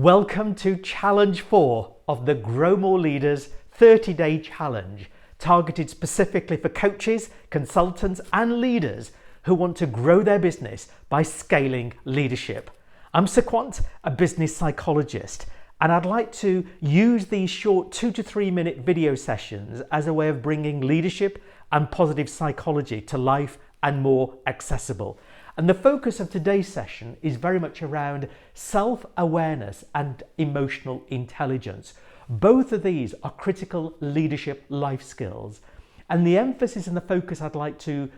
Welcome to Challenge 4 of the Grow More Leaders 30-Day Challenge, targeted specifically for coaches, consultants and leaders who want to grow their business by scaling leadership. I'm Sequant, a business psychologist, and I'd like to use these short 2 to 3 minute video sessions as a way of bringing leadership and positive psychology to life and more accessible. And the focus of today's session is very much around self-awareness and emotional intelligence. Both of these are critical leadership life skills. And the emphasis and the focus I'd like to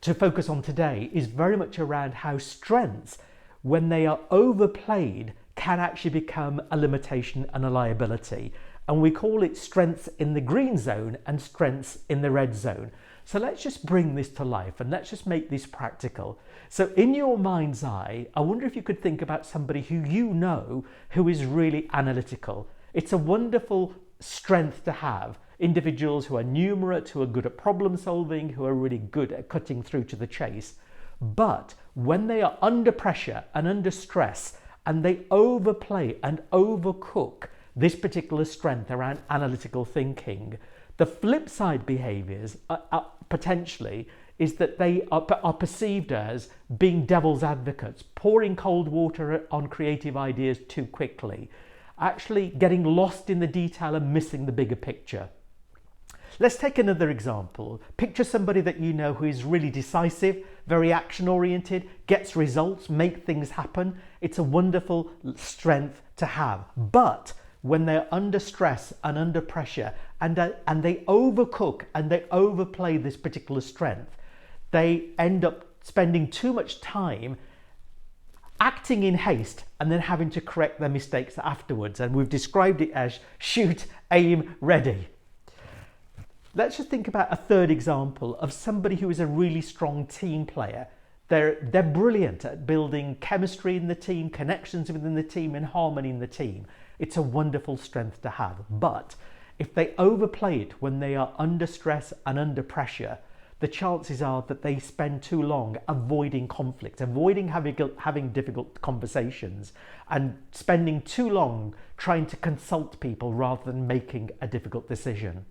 focus on today is very much around how strengths, when they are overplayed, can actually become a limitation and a liability. And we call it strengths in the green zone and strengths in the red zone. So let's just bring this to life and let's just make this practical. So in your mind's eye, I wonder if you could think about somebody who you know who is really analytical. It's a wonderful strength to have. Individuals who are numerate, who are good at problem solving, who are really good at cutting through to the chase. But when they are under pressure and under stress and they overplay and overcook this particular strength around analytical thinking, the flip side behaviors potentially is that they are perceived as being devil's advocates, pouring cold water on creative ideas too quickly, actually getting lost in the detail and missing the bigger picture. Let's take another example. Picture somebody that you know who is really decisive, very action oriented, gets results, make things happen. It's a wonderful strength to have. But when they're under stress and under pressure and they overcook and they overplay this particular strength, they end up spending too much time acting in haste and then having to correct their mistakes afterwards. And we've described it as shoot, aim, ready. Let's just think about a third example of somebody who is a really strong team player. They're brilliant at building chemistry in the team, connections within the team, and harmony in the team. It's a wonderful strength to have. But if they overplay it when they are under stress and under pressure, the chances are that they spend too long avoiding conflict, avoiding having difficult conversations, and spending too long trying to consult people rather than making a difficult decision.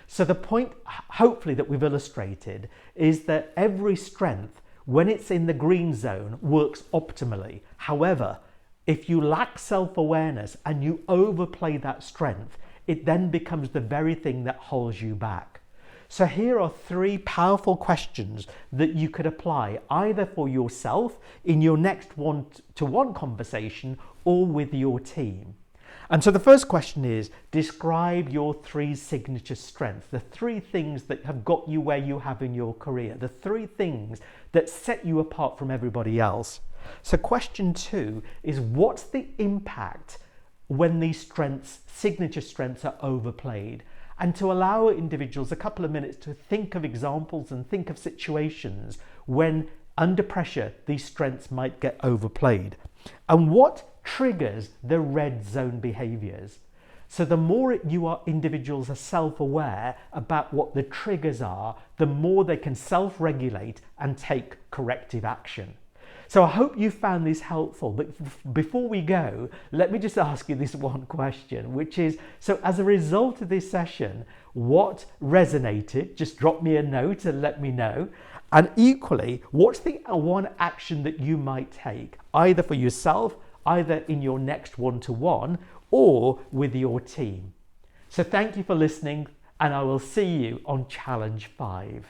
So the point, hopefully, that we've illustrated is that every strength, when it's in the green zone, works optimally. However, if you lack self-awareness and you overplay that strength, it then becomes the very thing that holds you back. So here are 3 powerful questions that you could apply either for yourself in your next one-to-one conversation or with your team. And so the first question is, describe your 3 signature strengths, the 3 things that have got you where you have in your career, the 3 things that set you apart from everybody else. So question 2 is, what's the impact when these strengths, signature strengths, are overplayed? And to allow individuals a couple of minutes to think of examples and think of situations when under pressure these strengths might get overplayed. And what triggers the red zone behaviors? So the more individuals are self-aware about what the triggers are, the more they can self-regulate and take corrective action. So I hope you found this helpful, but before we go, let me just ask you this one question, which is, so as a result of this session, what resonated? Just drop me a note and let me know. And equally, what's the one action that you might take, either for yourself, either in your next one-to-one or with your team? So thank you for listening, and I will see you on Challenge 5.